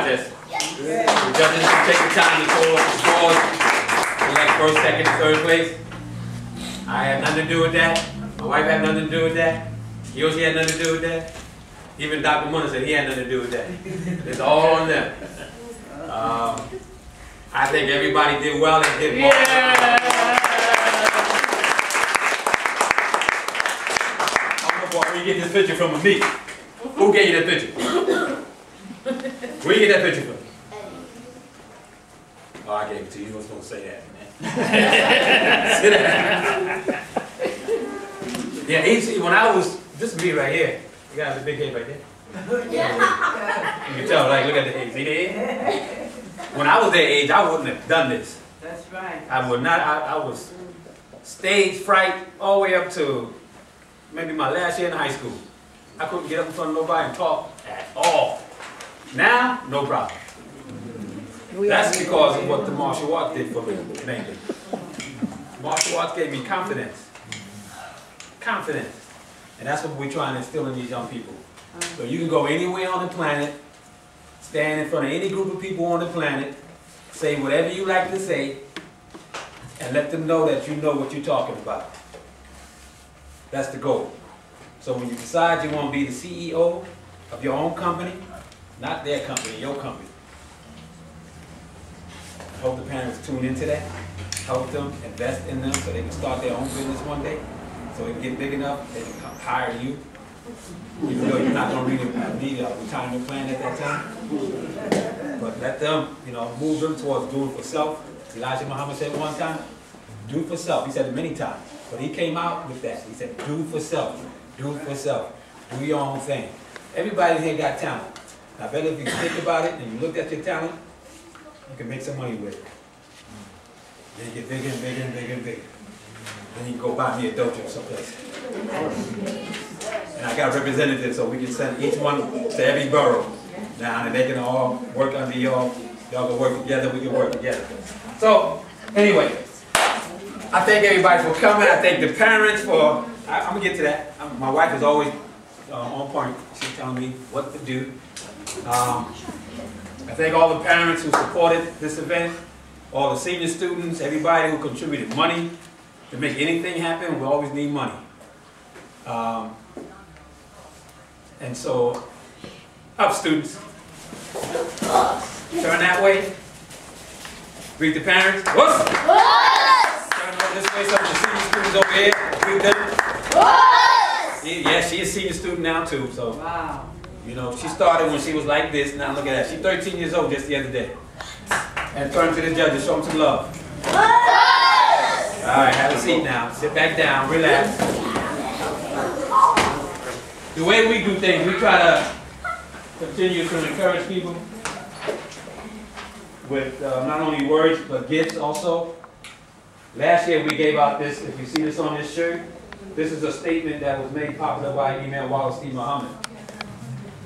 contest. The judges can take the time to call up the scores. Select first, second, and third place. I had nothing to do with that. My wife had nothing to do with that. Yoshi had nothing to do with that. Even Dr. Munna said he had nothing to do with that. It's all on them. I think everybody did well and did well. Where you get this picture from me? Who gave you that picture? Where you get that picture from? Oh, I gave it to you. You weren't supposed to say that, man. Sit down. Yeah, when I was, this is me right here. You got the big head right there. You can tell, like, look at the head. See the head? When I was their age, I wouldn't have done this. That's right. I would not. I was stage fright all the way up to maybe my last year in high school. I couldn't get up in front of nobody and talk at all. Now, no problem. That's because of what the martial arts did for me, mainly. Martial arts gave me confidence. Confidence. And that's what we're trying to instill in these young people. So you can go anywhere on the planet, stand in front of any group of people on the planet, say whatever you like to say, and let them know that you know what you're talking about. That's the goal. So when you decide you want to be the CEO of your own company, not their company, your company. I hope the parents tune into that. Help them, invest in them so they can start their own business one day. So they can get big enough, they can come hire you. Even though you're not going to need a retirement plan at that time. But let them, move them towards doing for self. Elijah Muhammad said one time, do for self. He said it many times. But he came out with that. He said, do for self. Do for self. Do your own thing. Everybody here got talent. I bet if you think about it and you look at your talent, you can make some money with it. Then you get bigger and bigger and bigger and bigger. Then you can go buy me a dojo someplace. And I got representatives so we can send each one to every borough now, and they can all work under y'all. Y'all can work together, we can work together. So, anyway, I thank everybody for coming. I thank the parents for, I'm going to get to that. My wife is always on point. She's telling me what to do. I thank all the parents who supported this event, all the senior students, everybody who contributed money to make anything happen. We always need money. And so, up students. Turn that way. Greet the parents. Whoops. Turn over this way. Some of the senior students over here. Greet them. Yeah, she's a senior student now too. So, wow. She started when she was like this. Now look at that. She's 13 years old just the other day. And turn to the judges. Show them some love. All right, have a seat now. Sit back down. Relax. The way we do things, we try to continue to encourage people with not only words, but gifts also. Last year we gave out this, if you see this on this shirt, this is a statement that was made popular by Anual Wallace D. Muhammad.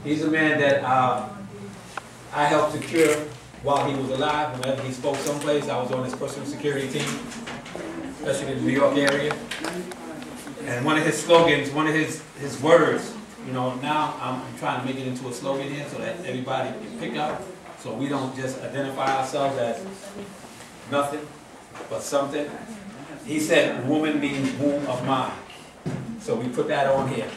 He's a man that I helped secure while he was alive. Whenever he spoke someplace, I was on his personal security team, especially in the New York area. And one of his slogans, one of his words, now I'm trying to make it into a slogan here so that everybody can pick up. So we don't just identify ourselves as nothing but something. He said, woman means womb of mind. So we put that on here.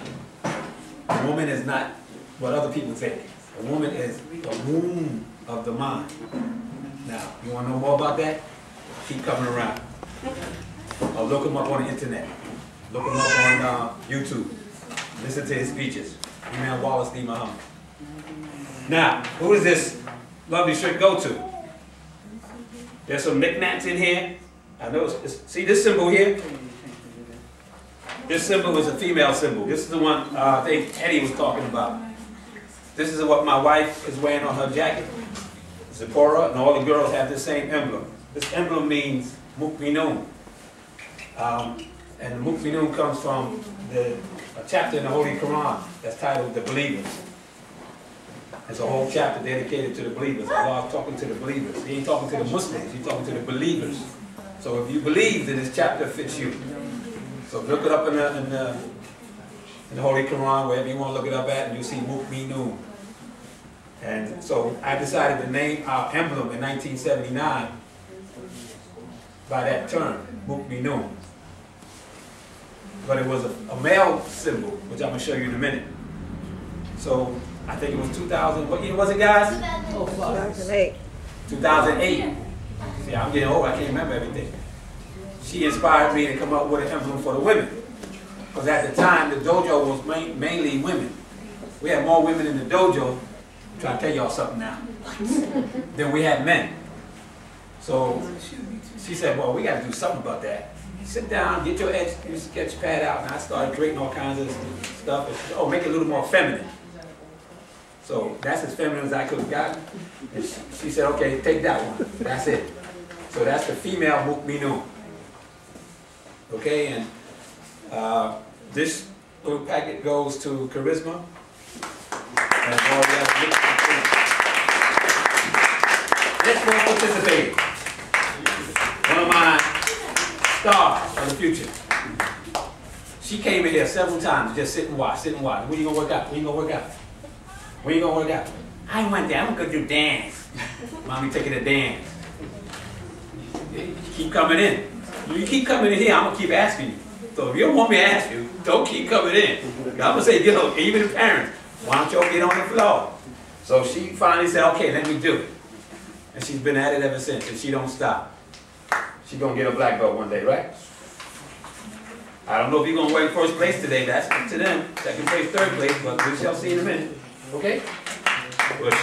A woman is not what other people think. A woman is the womb of the mind. Now, you want to know more about that? Keep coming around. Or look him up on the internet. Look him up on YouTube. Listen to his speeches. Anual Wallace D. Muhammad. Now, who does this lovely shirt go to? There's some knickknacks in here. I know. See this symbol here? This symbol is a female symbol. This is the one I think Eddie was talking about. This is what my wife is wearing on her jacket. Zipporah, and all the girls have the same emblem. This emblem means Mukminun. And Mukminun comes from a chapter in the Holy Quran that's titled The Believers. There's a whole chapter dedicated to the believers. Allah's talking to the believers. He ain't talking to the Muslims, he's talking to the believers. So if you believe, then this chapter fits you. So look it up in the Holy Quran, wherever you want to look it up at, and you'll see Mukminun. And so I decided to name our emblem in 1979 by that term, Mukminun. But it was a male symbol, which I'm going to show you in a minute. So I think it was 2000, what year was it, guys? 2008. 2008. See, I'm getting old, I can't remember everything. She inspired me to come up with an emblem for the women. Because at the time, the dojo was mainly women. We had more women in the dojo, I'm trying to tell y'all something now, than we had men. So she said, well, we got to do something about that. Sit down, get your sketch pad out, and I started creating all kinds of stuff. And she said, oh, make it a little more feminine. So that's as feminine as I could have gotten. And she said, okay, take that one. That's it. So that's the female Mukminun. Okay, and this little packet goes to Charisma. And all the other next one participating. One of my stars of the future. She came in here several times to just sit and watch, sit and watch. When you gonna work out? When you gonna work out? When you gonna work out? I went there, I'm gonna do dance. Mommy taking a dance. Keep coming in. You keep coming in here, I'm gonna keep asking you. So if you don't want me to ask you, don't keep coming in. I'm gonna say, you know, even the parents, why don't y'all get on the floor? So she finally said, okay, let me do it. And she's been at it ever since, and she don't stop. She's gonna get a black belt one day, right? I don't know if you're gonna win first place today, that's up to them. Second place, third place, but we shall see in a minute. Okay? Push.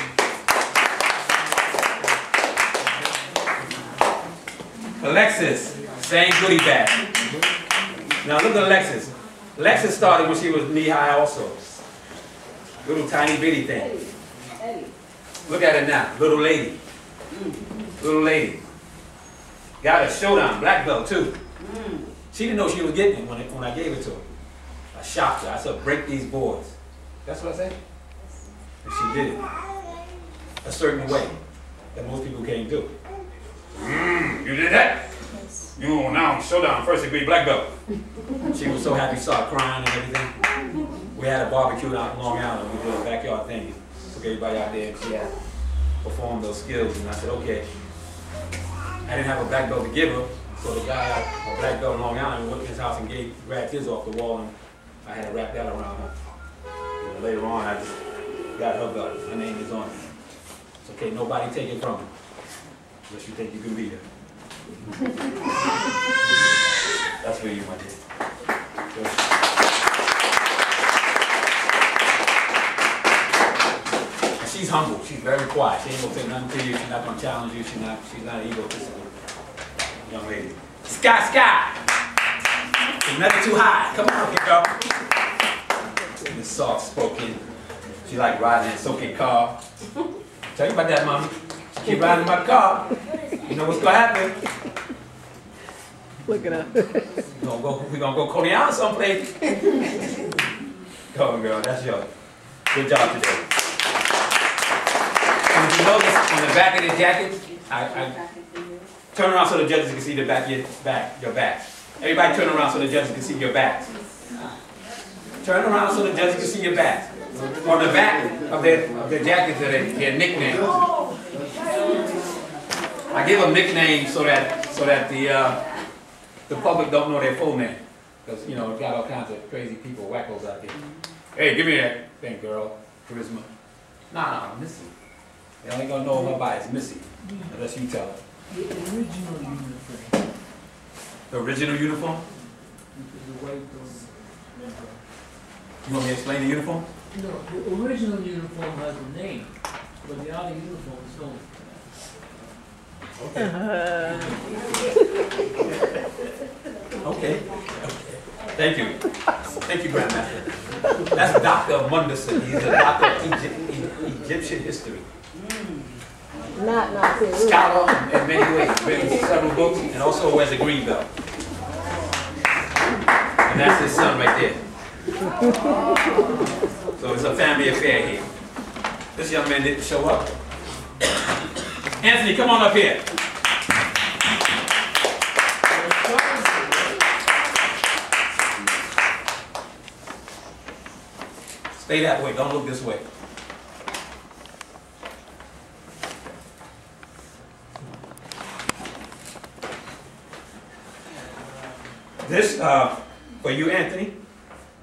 Alexis, same goodie bag. Now look at Alexis. Alexis started when she was knee-high also. Little tiny bitty thing. Look at her now, little lady. Little lady. Got a showdown, black belt too. She didn't know she was getting it when I gave it to her. I shocked her. I said, break these boards. That's what I said? And she did it. A certain way that most people can't do. You did that? You now showdown, first degree black belt. She was so happy, started crying and everything. We had a barbecue out in Long Island. We did a backyard thing. Took everybody out there and she had performed those skills. And I said, okay. I didn't have a black belt to give her. So the guy, a black belt in Long Island, went to his house and grabbed his off the wall, and I had to wrap that around her. And later on, I just got her belt. Her name is on it. It's okay, nobody take it from her. Unless you think you can beat her. That's for you, my dear. And she's humble. She's very quiet. She ain't gonna say nothing to you. She's not gonna challenge you. She's not an egotistical young lady. Sky! She's never too high. Come on, girl. She's soft spoken. She like riding in Soke car. Tell you about that, Mommy. She keep riding my car. You know what's gonna happen? Look at her. We're gonna go Korean someplace. Go on, girl. That's yours. Good job today. And you notice on the back of the jacket, I turn around so the judges can see the back of your back. Everybody turn around so the judges can see your back. Turn around so the judges can see your back. On the back of their jackets are their nicknames. I give them nicknames so that the public don't know their full name. Because, you know, we've got all kinds of crazy people, wackos out there. Hey, give me that thing, girl. Charisma. Nah, Missy. They only gonna know her by it's Missy. Unless you tell her. The original uniform. The original uniform? The white one. You want me to explain the uniform? No, the original uniform has a name, but the other uniforms don't. Okay. Okay. Thank you. Thank you, Grandmaster. That's Dr. Munderson. He's a doctor of Egyptian history. Not Scholar in many ways. Written several books and also wears a green belt. And that's his son right there. So it's a family affair here. This young man didn't show up. Anthony, come on up here. Stay that way. Don't look this way. This, for you, Anthony,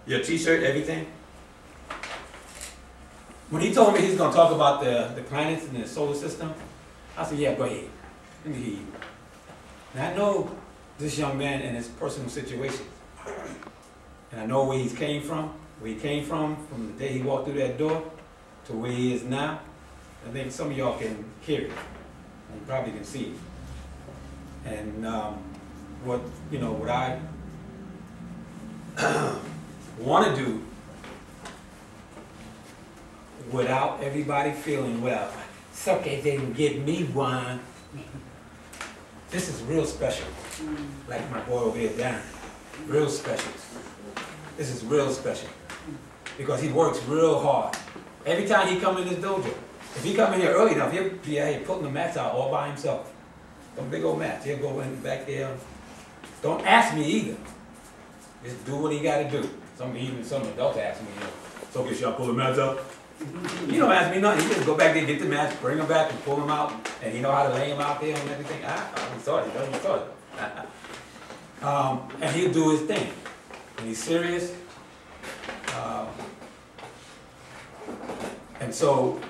your t-shirt, everything. When he told me he's going to talk about the planets and the solar system, I said, yeah, go ahead. Let me hear you. And I know this young man and his personal situation. And I know where he came from the day he walked through that door to where he is now. I think some of y'all can hear it. You probably can see it. And what I want to do without everybody feeling, well, Soke didn't give me one. This is real special. Like my boy over here, Darren. Real special. This is real special. Because he works real hard. Every time he come in this dojo, if he come in here early enough, he'll be out here putting the mats out all by himself. Some big old mats. He'll go in back there. Don't ask me either. Just do what he got to do. Even some adults ask me, so should I pull the mats out? He don't ask me nothing. He just go back there, get the mats, bring them back, and pull them out. And he know how to lay them out there and everything. He started. He started. And he'll do his thing. And he's serious. And so,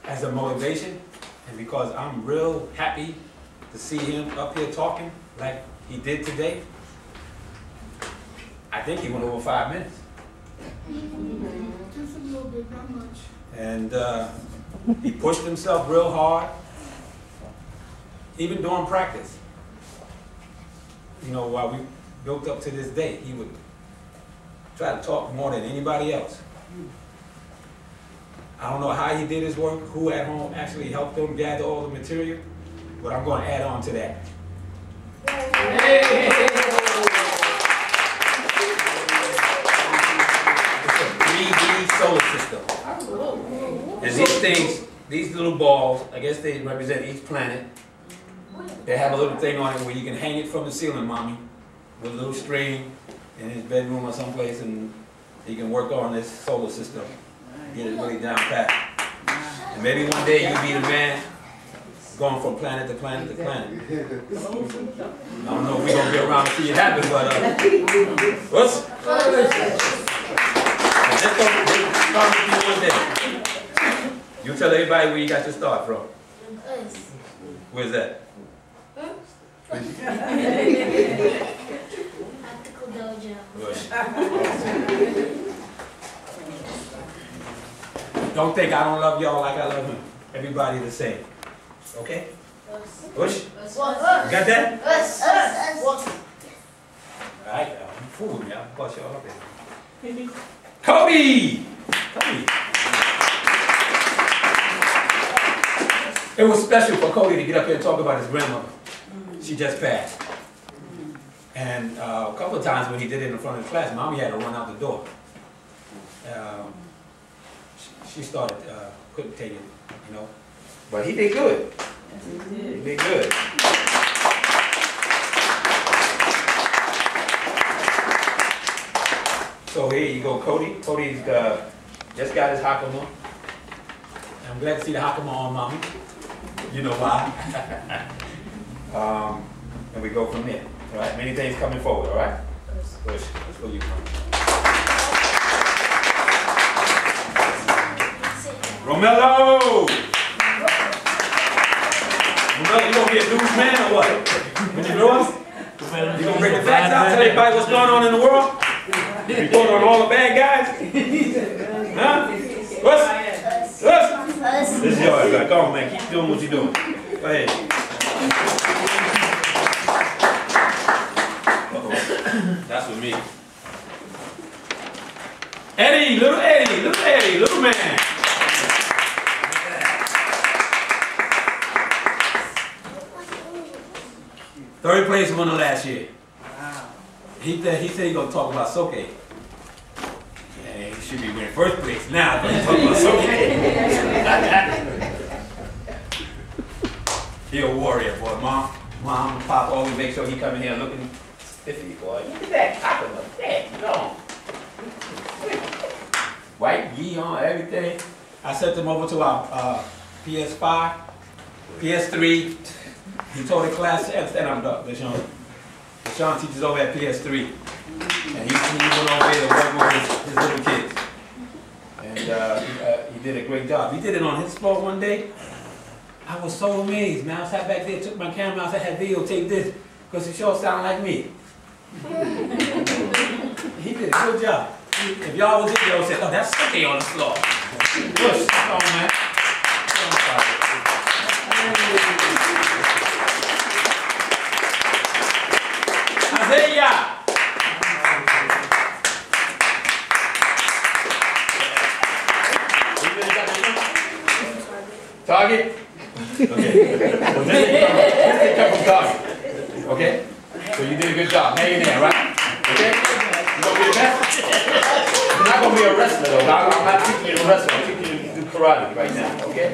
as a motivation, and because I'm real happy to see him up here talking like he did today, I think he went over 5 minutes. Just a little bit, not much. And he pushed himself real hard, even during practice. While we built up to this day, he would try to talk more than anybody else. I don't know how he did his work, who at home actually helped him gather all the material, but I'm going to add on to that. It's a 3D solar system. And these things, these little balls, I guess they represent each planet. They have a little thing on it where you can hang it from the ceiling, mommy, with a little string in his bedroom or someplace, and you can work on this solar system. Get it really down pat. And maybe one day you'll be the man going from planet to planet to planet. I don't know if we're going to be around to see it happen, but what's? Let's start with you one day. You tell everybody where you got your start from. Where's that? Dojo. Don't think I don't love y'all like I love him. Everybody the same. Okay? Push? You got that? Alright, you fool me. I'll bust y'all up there. Cody! Cody! It was special for Cody to get up here and talk about his grandmother. She just passed. And a couple of times when he did it in front of the class, Mommy had to run out the door. She started, couldn't take it, But he did good. He did good. So here you go, Cody. Cody's just got his Hakama. And I'm glad to see the Hakama on Mommy. You know why. And we go from there. All right, many things coming forward, all right? Push. Let's go, you come. Romello! Romello, you gonna be a news man or what? When you grow up? You gonna bring the facts out, tell everybody what's going on in the world? Report on all the bad guys? Huh? What's? This is yours. Come on, man. Keep doing what you're doing. Go ahead. Uh-oh. That's with me. Eddie, little man. Third place winner last year. Wow. He said he's gonna talk about Soke. Yeah, he should be winning first place now. But he's talking about Soke. He a warrior, boy. Mom, and Pop always make sure he come in here looking spiffy, boy. Look at that cockle. Damn, no. White gi on everything. I sent him over to our PS5, PS3. He told the class, stand up, Deshaun. Sean teaches over at PS3. And he went over there to work with his little kids. And he did a great job. He did it on his floor one day. I was so amazed, man. I sat back there, took my camera out, I had videotaped this, because it sure sounded like me. He did a good job. If y'all was in there, y'all said, oh, that's Soke on the floor. Push, come on, man. Isaiah! Target? Okay. So this come from Target. Okay? So you did a good job. Hang in there, right? Okay? You gonna be the best? You're not gonna be a wrestler though. I'm not teaching you to wrestle. I'm teaching you to do karate right now. Okay?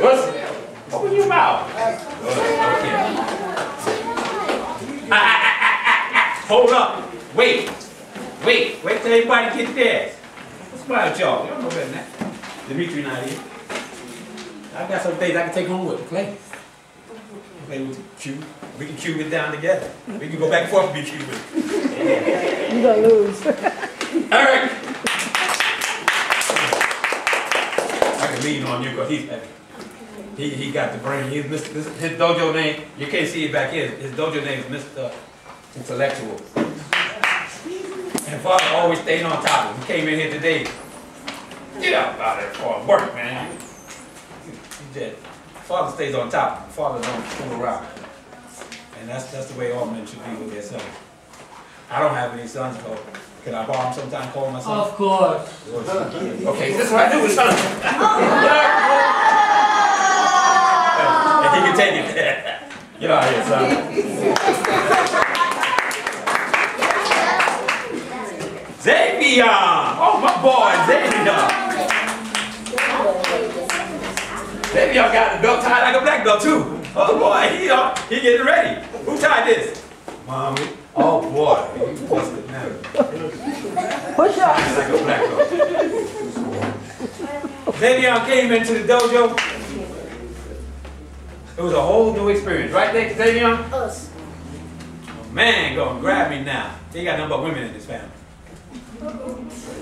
Listen. Open your mouth. Good. Okay. Hold up. Wait till everybody get theirs. What's about y'all? Y'all know better than that. Dimitri not here. I got some things I can take home with me. Play with the cube. We can cube it down together. We can go back and forth and be cubing. You're gonna lose. Eric! I can lean on you because he's heavy. He got the brain. His dojo name, you can't see it back here. His dojo name is Mr. Intellectual. And Father always stayed on top of him. He came in here today. Get up out there for work, man. He did. Father stays on top. Father don't fool around. And that's the way all men should be with their sons. I don't have any sons, so can I borrow him sometime, call my son? Of course. Okay, this is what I do with sons. And he can take it. Get out of here, son. Xavier! Oh, my boy, Xavier! Xavier got the belt tied like a black belt, too. Oh, boy, he getting ready. Who tied this? Mommy. Oh, boy. He busted now. Push up. Like a black belt. Xavier came into the dojo. It was a whole new experience. Right there, Xavier? Us. Man, gonna grab me now. He got nothing but women in his family.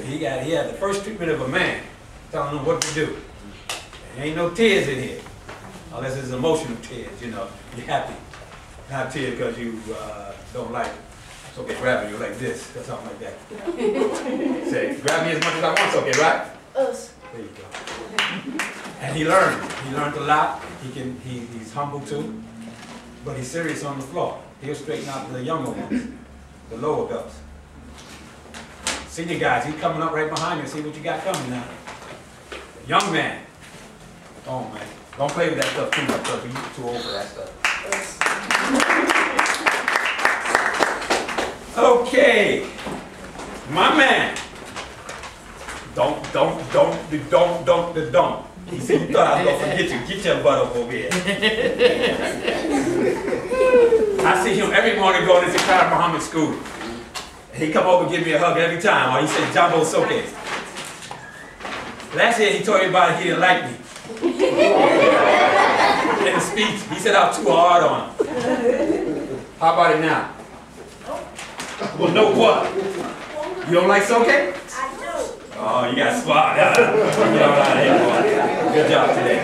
He had the first treatment of a man, telling him what to do. There ain't no tears in here, unless it's emotional tears. You know, you're happy, not tears because you don't like it. So okay, grabbing you like this or something like that. Say, grab me as much as I want. It's okay, right? Us. There you go. And he learned. He learned a lot. He's humble too, but he's serious on the floor. He'll straighten out the younger ones, the lower belts. Senior guys, he's coming up right behind you. See what you got coming now. Young man. Oh man, don't play with that stuff too much, because you're too old for that stuff. Okay, my man. Don't. He said you thought I was gonna forget you. Get your butt up over here. I see him every morning going to Zakar Muhammad school. He come over and give me a hug every time. Or he said, Jumbo Soke. Last year he told everybody he didn't like me. In the speech, he said I was too hard on him. How about it now? Well, no what? You don't like Soke? I do. Oh, you got smart. Get on out of here, boy. Good job today.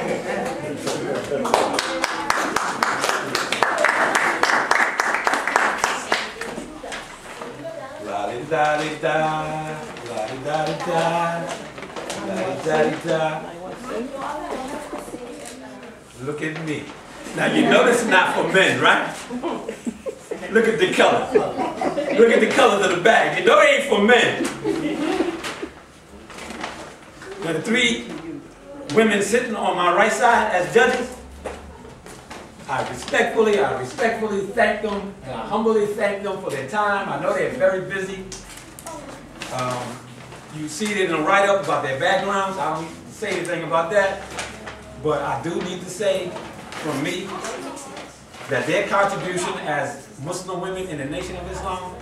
La-di-da-di-da, la-di-da-di-da, la-di-da-di-da. Look at me. Now you know this is not for men, right? Look at the color. Look at the colors of the bag. You know it ain't for men. Now the three women sitting on my right side as judges, I respectfully thank them, and I humbly thank them for their time. I know they're very busy. You see it in the write-up about their backgrounds. I don't need to say anything about that. But I do need to say from me that their contribution as Muslim women in the Nation of Islam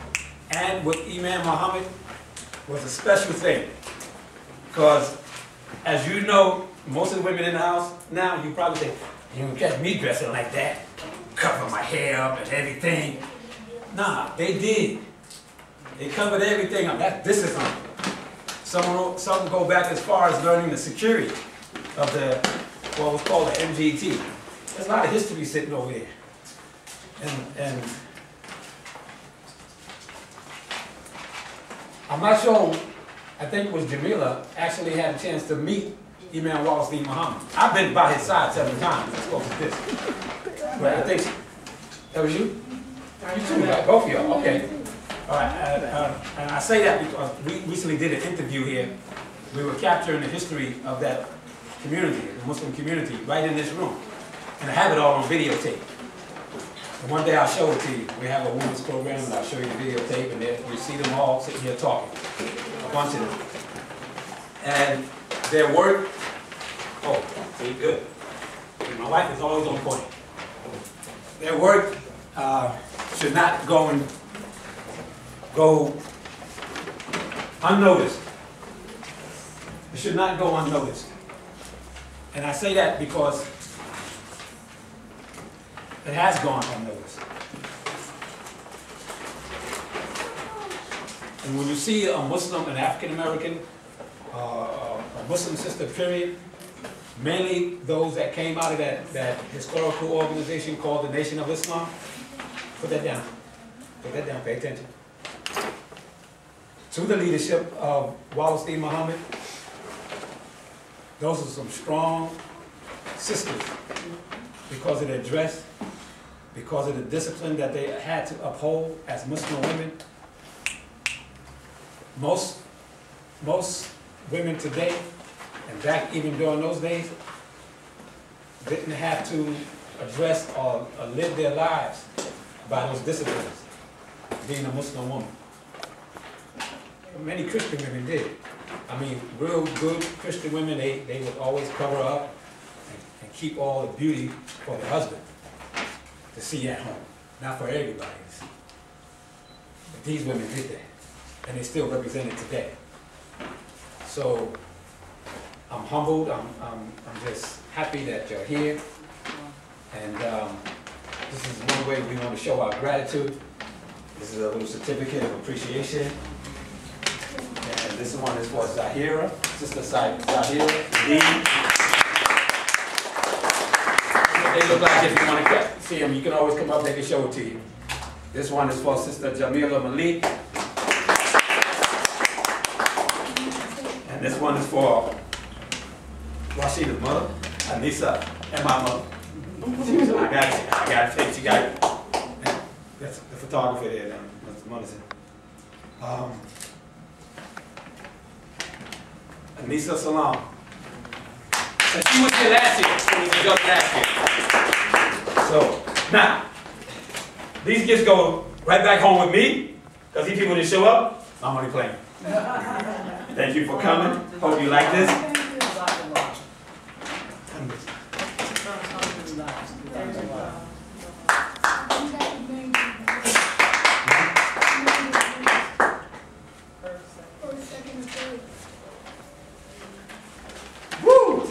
and with Imam Muhammad was a special thing. Because as you know, most of the women in the house now, you probably say, you don't catch me dressing like that, cover my hair up and everything. Nah, they did. They covered everything up. This is some go back as far as learning the security of the what was called the MGT. There's a lot of history sitting over there. And I'm not sure, I think it was Jamila actually had a chance to meet Imam Wallace Muhammad. I've been by his side several times as close as this. But I think, that was you? You too, right? Both of y'all, okay. All right, and I say that because we recently did an interview here. We were capturing the history of that community, the Muslim community, right in this room. And I have it all on videotape. And one day I'll show it to you. We have a women's program and I'll show you the videotape, and there you see them all sitting here talking. A bunch of them. And their work, oh, see, good. My wife is always on point. Their work should not go unnoticed. It should not go unnoticed. And I say that because it has gone unnoticed. And when you see a Muslim, an African American, a Muslim sister, period, mainly those that came out of that historical organization called the Nation of Islam, put that down. Put that down, pay attention. To the leadership of Wallace D. Muhammad, those are some strong sisters because of their dress, because of the discipline that they had to uphold as Muslim women. Most women today, and back even during those days, didn't have to address or live their lives by those disciplines, being a Muslim woman. Many Christian women did. I mean, real good Christian women, they would always cover up and keep all the beauty for the husband to see at home. Not for everybody to see. But these women did that. And they still represent it today. So I'm humbled. I'm just happy that you're here. And this is one way we want to show our gratitude. This is a little certificate of appreciation. And this one is for Zahira, Sister Zahira. They look like if you want to see them, you can always come up, they can show it to you. This one is for Sister Jamila Malik. And this one is for Rashida's mother, Anissa, and my mother. I got it fixed, you got it. That's the photographer there, Mr. Munison. Anissa Salam. And she was here last year, when we was just last year. So, now, these gifts go right back home with me, because these people didn't show up, I'm only playing. Thank you for coming. Hope you like this. Woo!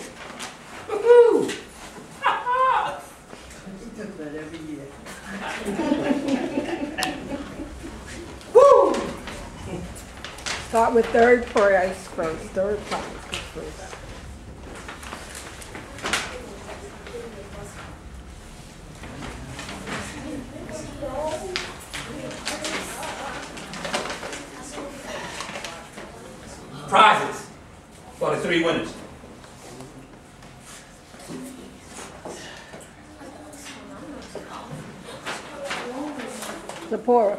Woo-hoo! Woo! Start with third prize first. Third prize first. Prizes for the 3 winners. The poor.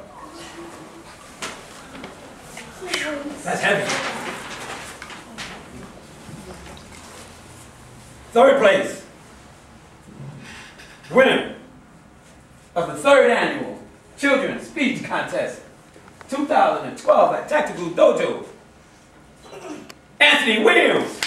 That's heavy. 3rd place, winner of the 3rd annual Children's Speech Contest 2012 at Tactical Dojo, Anthony Williams.